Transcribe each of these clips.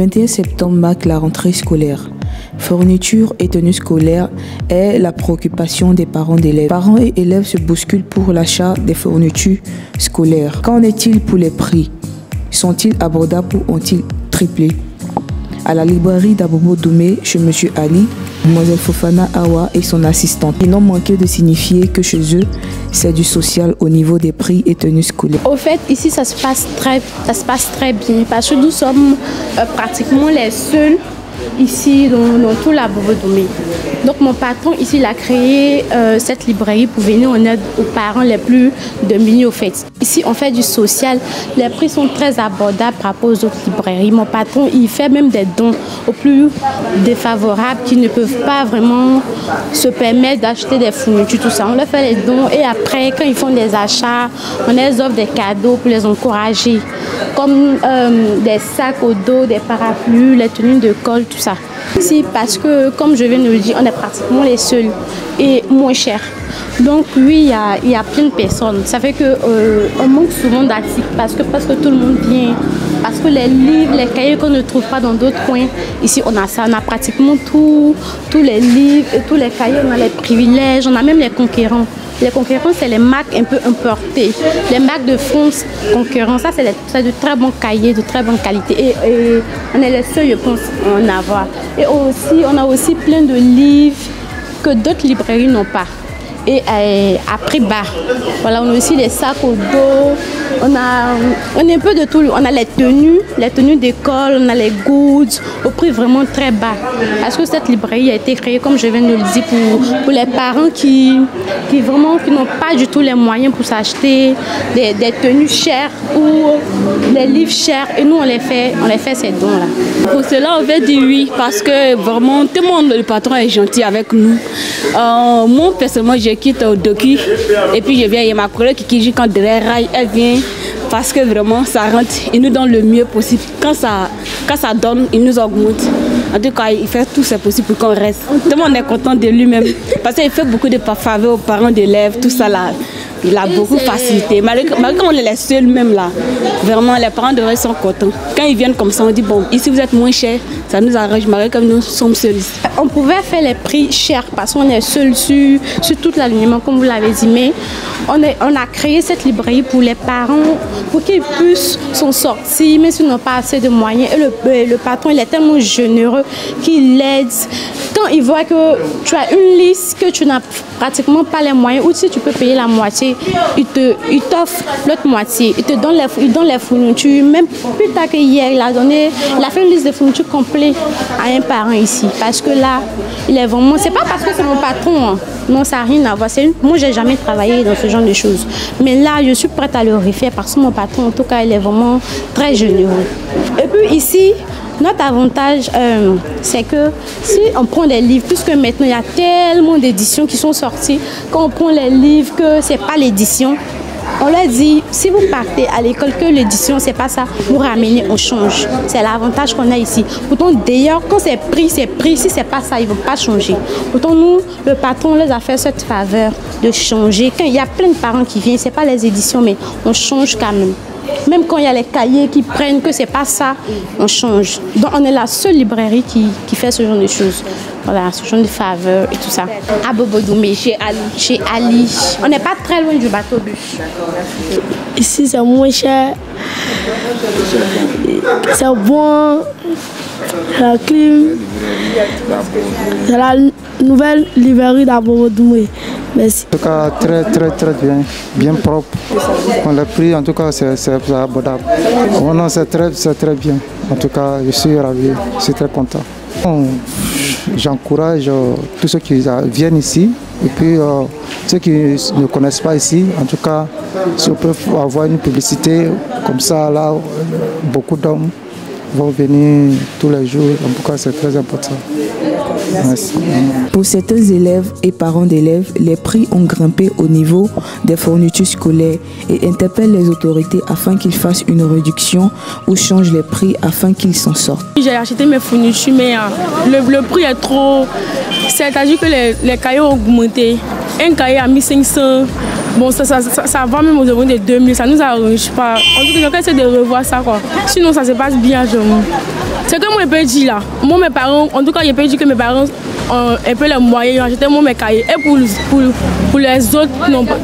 21 septembre marque la rentrée scolaire. Fourniture et tenue scolaire est la préoccupation des parents d'élèves. Parents et élèves se bousculent pour l'achat des fournitures scolaires. Qu'en est-il pour les prix? Sont-ils abordables ou ont-ils triplé? À la librairie d'Abobo Doumé, chez M. Ali, Mlle Fofana Awa et son assistante. Ils n'ont manqué de signifier que chez eux, c'est du social au niveau des prix et tenues scolaires. Au fait, ici, ça se passe très bien parce que nous sommes pratiquement les seuls ici dans tout l'Abobo Doumé. Donc mon patron ici il a créé cette librairie pour venir en aide aux parents les plus démunis au fait. Ici on fait du social, les prix sont très abordables par rapport aux autres librairies. Mon patron il fait même des dons aux plus défavorables qui ne peuvent pas vraiment se permettre d'acheter des fournitures, tout ça. On leur fait les dons et après quand ils font des achats, on les offre des cadeaux pour les encourager. Comme des sacs au dos, des parapluies, les tenues de colle, tout ça. Ici, parce que, comme je viens de le dire, on est pratiquement les seuls et moins cher. Donc oui, il y a plein de personnes. Ça fait qu'on manque souvent d'articles parce que tout le monde vient. Parce que les livres, les cahiers qu'on ne trouve pas dans d'autres coins, ici on a ça. On a pratiquement tous les livres et tous les cahiers, on a les privilèges, on a même les conquérants. Les conquérants, c'est les marques un peu importées. Les marques de France concurrents, ça c'est de très bons cahiers, de très bonne qualité. Et on est les seuls, je pense, à en avoir. Et aussi, on a aussi plein de livres que d'autres librairies n'ont pas. Et à prix bas. Voilà, on a aussi les sacs au dos. On a un peu de tout. On a les tenues d'école, on a les goods au prix vraiment très bas. Parce que cette librairie a été créée, comme je viens de le dire, pour les parents qui n'ont pas du tout les moyens pour s'acheter des tenues chères ou des livres chers. Et nous, on les fait ces dons-là. Pour cela, on veut dire oui, parce que vraiment, tout le monde, le patron est gentil avec nous. Moi, personnellement, je quitte au Doki et puis je viens, il y a ma collègue qui quand elle vient parce que vraiment ça rentre, il nous donne le mieux possible. Quand ça donne, il nous augmente. En tout cas, il fait tout ce possible pour qu'on reste. Tout le monde est content de lui-même parce qu'il fait beaucoup de faveurs aux parents d'élèves, tout ça là. Il a beaucoup facilité. Malgré qu'on est les seuls même là, vraiment les parents de sont contents. Quand ils viennent comme ça, on dit bon, ici vous êtes moins cher, ça nous arrange, malgré comme nous sommes seuls ici. On pouvait faire les prix chers parce qu'on est seuls sur tout l'alignement, comme vous l'avez dit, mais on a créé cette librairie pour les parents, pour qu'ils puissent s'en sortir, même s'ils n'ont pas assez de moyens. Et le patron, il est tellement généreux qu'il l'aide. Quand il voit que tu as une liste, que tu n'as pratiquement pas les moyens, ou si tu peux payer la moitié, il t'offre l'autre moitié. Il donne les fournitures. Même plus tard qu'hier, il a fait une liste de fournitures complète à un parent ici. Parce que là, il est vraiment... C'est pas parce que c'est mon patron, hein. Non, ça n'a rien à voir. Moi, j'ai jamais travaillé dans ce genre de choses. Mais là, je suis prête à le refaire parce que mon patron, en tout cas, il est vraiment très généreux. Et puis ici, notre avantage, c'est que si on prend des livres, puisque maintenant il y a tellement d'éditions qui sont sorties, quand on prend les livres que ce n'est pas l'édition, on leur dit, si vous partez à l'école que l'édition, c'est pas ça, vous ramenez, on change. C'est l'avantage qu'on a ici. Pourtant, d'ailleurs, quand c'est pris, si c'est pas ça, ils ne vont pas changer. Pourtant, nous, le patron les a fait cette faveur de changer. Quand il y a plein de parents qui viennent, ce n'est pas les éditions, mais on change quand même. Même quand il y a les cahiers qui prennent que c'est pas ça, on change. Donc on est la seule librairie qui fait ce genre de choses. Voilà, ce genre de faveurs et tout ça. À Bobo Doumé, chez Ali. Chez Ali. On n'est pas très loin du bateau bus. Ici c'est moins cher. C'est bon. La clim. C'est la nouvelle librairie d'Abobo Doumé. Merci. En tout cas, très bien, bien propre. On l'a pris, en tout cas, c'est abordable. Oh non, c'est très bien. En tout cas, je suis ravi, je suis très content. J'encourage tous ceux qui viennent ici et puis ceux qui ne connaissent pas ici, en tout cas, si on peut avoir une publicité comme ça, là, beaucoup d'hommes vont venir tous les jours. En tout cas, c'est très important. Merci. Pour certains élèves et parents d'élèves, les prix ont grimpé au niveau des fournitures scolaires et interpellent les autorités afin qu'ils fassent une réduction ou changent les prix afin qu'ils s'en sortent. J'ai acheté mes fournitures, mais le prix est trop... C'est-à-dire que les cahiers ont augmenté. Un cahier a mis 500. Bon, ça va même aux environs de 2000, ça ne nous arrange pas. En tout cas, on essaie de revoir ça, quoi. Sinon, ça se passe bien, je C'est comme je peux dire là. Moi, mes parents, en tout cas, je peux dire que mes parents ont un peu les moyens d'acheter mes cahiers. Et pour les autres,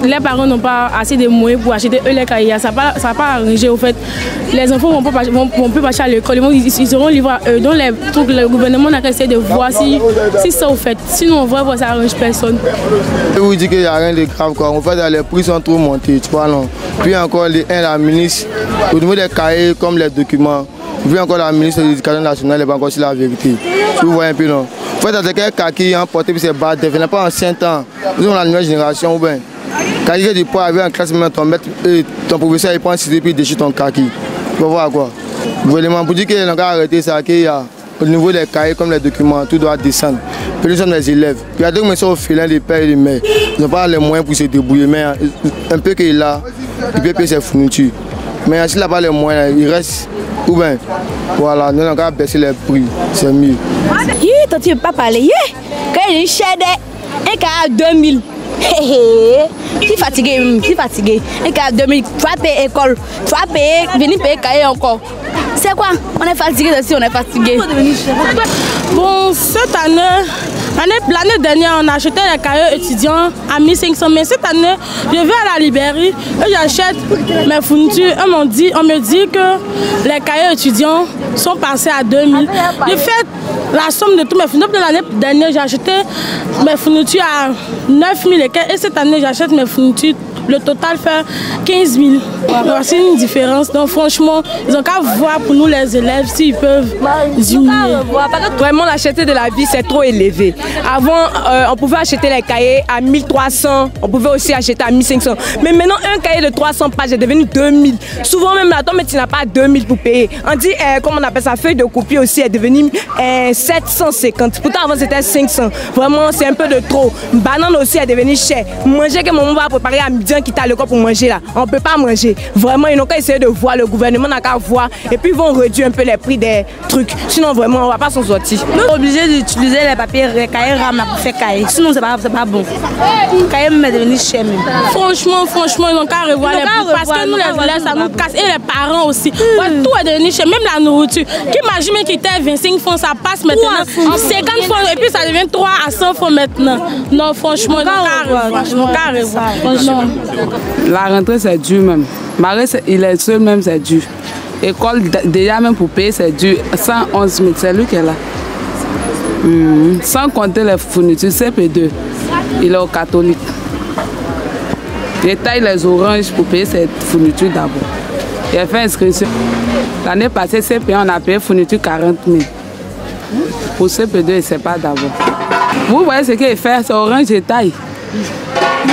les parents n'ont pas assez de moyens pour acheter eux les cahiers. Ça va pas arranger au fait. Les enfants vont plus partir à l'école, ils seront livrés à eux. Donc, le gouvernement n'a qu'à essayer de voir si ça au fait. Sinon, on voit que ça arrange personne. Je vous dis qu'il n'y a rien de grave. Quoi. En fait, les prix sont trop montés. Tu vois, non? Puis encore, la ministre, au niveau des cahiers comme les documents, puis encore la ministre de l'Éducation nationale n'est pas encore sur la vérité. Vous voyez un peu, non? En fait, c'est quelqu'un qui a porté ses bas, il n'est pas ancien temps. Nous sommes la nouvelle génération, ou bien. Quand il y a du poids, avec un classe, ton professeur il prend 6 et puis il déchire ton kaki. Tu vas voir quoi? Le gouvernement, pour dire qu'il a arrêté ça, qu'il y a au niveau des cahiers comme les documents, tout doit descendre. Puis nous sommes des élèves. Puis il y a des gens qui sont au filin des pères et des mères. Ils n'ont pas les moyens pour se débrouiller, mais un peu qu'il a, il peut payer ses fournitures. Mais s'il n'a pas les moyens, il reste. Ou bien, voilà, nous avons baissé les prix, c'est mieux. Toi, tu ne veux pas parler. Quand il est cher, un cas à 2000. Tu es fatigué. Un cas à 2000, tu vas payer l'école, tu vas payer, venir payer cahier encore. C'est quoi? On est fatigué aussi, on est fatigué. Bon, cette année, l'année dernière, on achetait les cahiers étudiants à 1500. Mais cette année, je vais à la librairie et j'achète mes fournitures. On me dit que les cahiers étudiants sont passés à 2000. J'ai fait la somme de tous mes fournitures. L'année dernière, j'ai acheté mes fournitures à 9000 et cette année, j'achète mes fournitures. Le total fait 15 000. C'est une différence. Donc franchement, ils ont qu'à voir pour nous les élèves s'ils peuvent diminuer. Vraiment, l'acheter de la vie, c'est trop élevé. Avant, on pouvait acheter les cahiers à 1300, on pouvait aussi acheter à 1500. Mais maintenant, un cahier de 300 pages est devenu 2000. Souvent même, attends, mais tu n'as pas 2000 pour payer. On dit, comment on appelle ça, feuille de copie aussi est devenue 750. Pourtant, avant, c'était 500. Vraiment, c'est un peu de trop. Banane aussi est devenu cher. Manger que maman va préparer à midi, qui t'a le corps pour manger là, on ne peut pas manger. Vraiment, ils n'ont qu'à essayer de voir, le gouvernement n'a qu'à voir et puis ils vont réduire un peu les prix des trucs. Sinon, vraiment, on ne va pas s'en sortir. Nous sommes obligés d'utiliser les papiers, les cahiers RAM pour faire cahier. Sinon, c'est pas bon. Le cahier est devenu cher même. Franchement, ils n'ont qu'à revoir les prix parce que nous, les élèves, ça nous casse. Et les parents aussi. Ouais, tout est devenu cher, même la nourriture. Qu'imagine qu'il était 25 francs, ça passe maintenant 50 francs et puis ça devient 3 à 100 francs maintenant. Non, franchement, ils n'ont qu'à revoir. La rentrée, c'est dur même. Marie, il est seul même, c'est dur. École, déjà même pour payer, c'est dur. 111 000, c'est lui qui est là. Sans compter les fournitures, CP2, il est au catholique. Il taille les oranges pour payer ses fournitures d'abord. Il a fait inscription. L'année passée, CP1, on a payé fourniture 40 000. Pour CP2, il ne sait pas d'abord. Vous voyez ce qu'il fait, c'est orange et taille.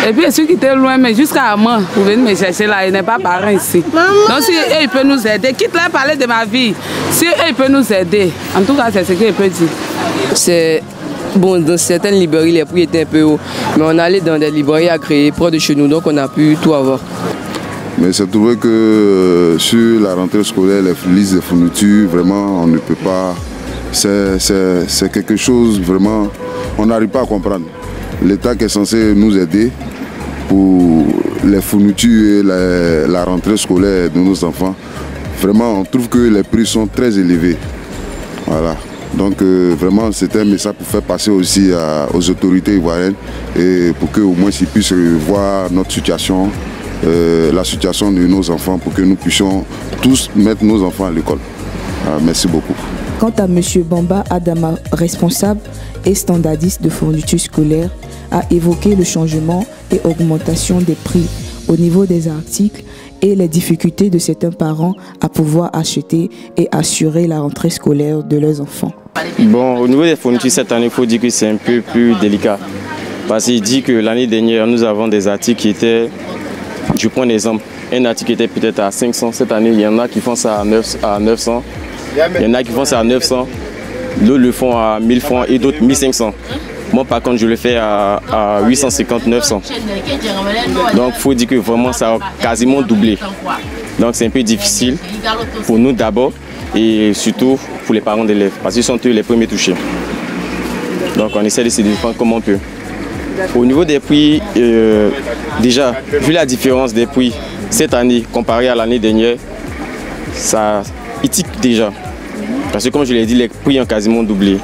Et puis, ceux qui étaient loin, mais jusqu'à moi, vous venez me chercher là, il n'est pas parent ici. Donc, si eux, ils peuvent nous aider, quitte-leur parler de ma vie. Si eux, ils peuvent nous aider, en tout cas, c'est ce qu'ils peuvent dire. C'est bon, dans certaines librairies, les prix étaient un peu hauts. Mais on allait dans des librairies à créer proches de chez nous, donc on a pu tout avoir. Mais c'est trouvé que sur la rentrée scolaire, les listes de fournitures, vraiment, on ne peut pas. C'est quelque chose, vraiment, on n'arrive pas à comprendre. L'État qui est censé nous aider pour les fournitures et la rentrée scolaire de nos enfants, vraiment on trouve que les prix sont très élevés. Voilà. Donc vraiment c'était un message pour faire passer aussi aux autorités ivoiriennes et pour qu'au moins ils puissent voir notre situation, la situation de nos enfants pour que nous puissions tous mettre nos enfants à l'école. Merci beaucoup. Quant à M. Bamba Adama, responsable et standardiste de fournitures scolaires, a évoqué le changement et augmentation des prix au niveau des articles et les difficultés de certains parents à pouvoir acheter et assurer la rentrée scolaire de leurs enfants. Bon, au niveau des fournitures, cette année, il faut dire que c'est un peu plus délicat. Parce qu'il dit que l'année dernière, nous avons des articles qui étaient, je prends un exemple, un article qui était peut-être à 500. Cette année, il y en a qui font ça à 900. Il y en a qui font ça à 900. D'autres le font à 1000 francs et d'autres 1500. Moi, par contre, je le fais à 850, 900. Donc, il faut dire que vraiment, ça a quasiment doublé. Donc, c'est un peu difficile pour nous d'abord et surtout pour les parents d'élèves parce qu'ils sont eux les premiers touchés. Donc, on essaie de se défendre comme on peut. Au niveau des prix, déjà, vu la différence des prix cette année comparé à l'année dernière, ça tique déjà. Parce que comme je l'ai dit, les prix ont quasiment doublé.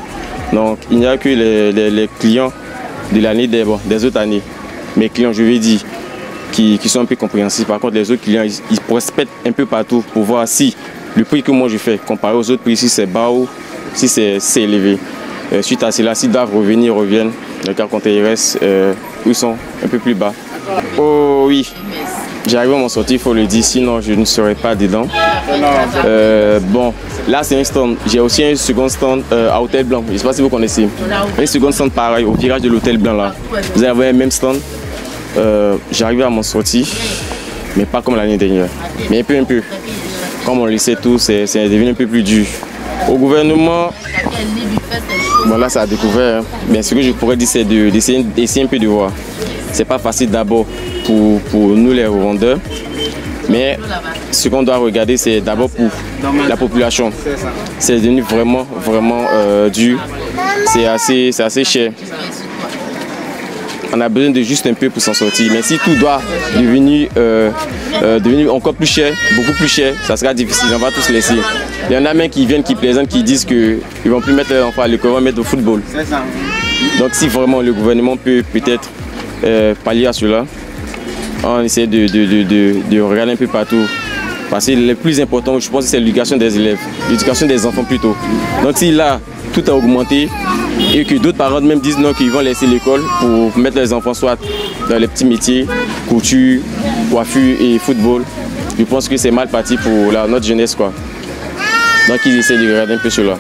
Donc il n'y a que les clients de l'année des autres années. Mes clients, je vais dire, qui sont un peu compréhensifs. Par contre, les autres clients, ils prospectent un peu partout pour voir si le prix que moi je fais, comparé aux autres prix, si c'est bas ou si c'est élevé. Suite à cela, s'ils doivent revenir, ils reviennent. Le cas quand ils restent, où ils sont un peu plus bas. Oh oui, j'arrive à m'en sortir, il faut le dire, sinon je ne serai pas dedans. Bon, là c'est un stand. J'ai aussi un second stand à Hôtel Blanc. Je ne sais pas si vous connaissez. Un second stand pareil, au virage de l'Hôtel Blanc là. Vous avez un même stand. J'arrive à m'en sortir, mais pas comme l'année dernière. Mais un peu. Comme on le sait tous, c'est devenu un peu plus dur. Au gouvernement, bon là ça a découvert. Mais ce que je pourrais dire, c'est d'essayer un peu de voir. C'est pas facile d'abord pour nous les revendeurs, mais ce qu'on doit regarder, c'est d'abord pour la population. C'est devenu vraiment dur. C'est assez cher. On a besoin de juste un peu pour s'en sortir. Mais si tout doit devenir encore plus cher, beaucoup plus cher, ça sera difficile. On va tous laisser. Il y en a même qui viennent, qui plaisantent, qui disent qu'ils ne vont plus mettre leurs enfants à l'école, ils vont mettre au football. Donc si vraiment le gouvernement peut peut-être pallier à cela, on essaie de regarder un peu partout. Parce que le plus important, je pense, c'est l'éducation des élèves, l'éducation des enfants plutôt. Donc si là, tout a augmenté et que d'autres parents même disent non, qu'ils vont laisser l'école pour mettre les enfants soit dans les petits métiers, couture, coiffure et football, je pense que c'est mal parti pour notre jeunesse, quoi. Donc ils essaient de regarder un peu cela.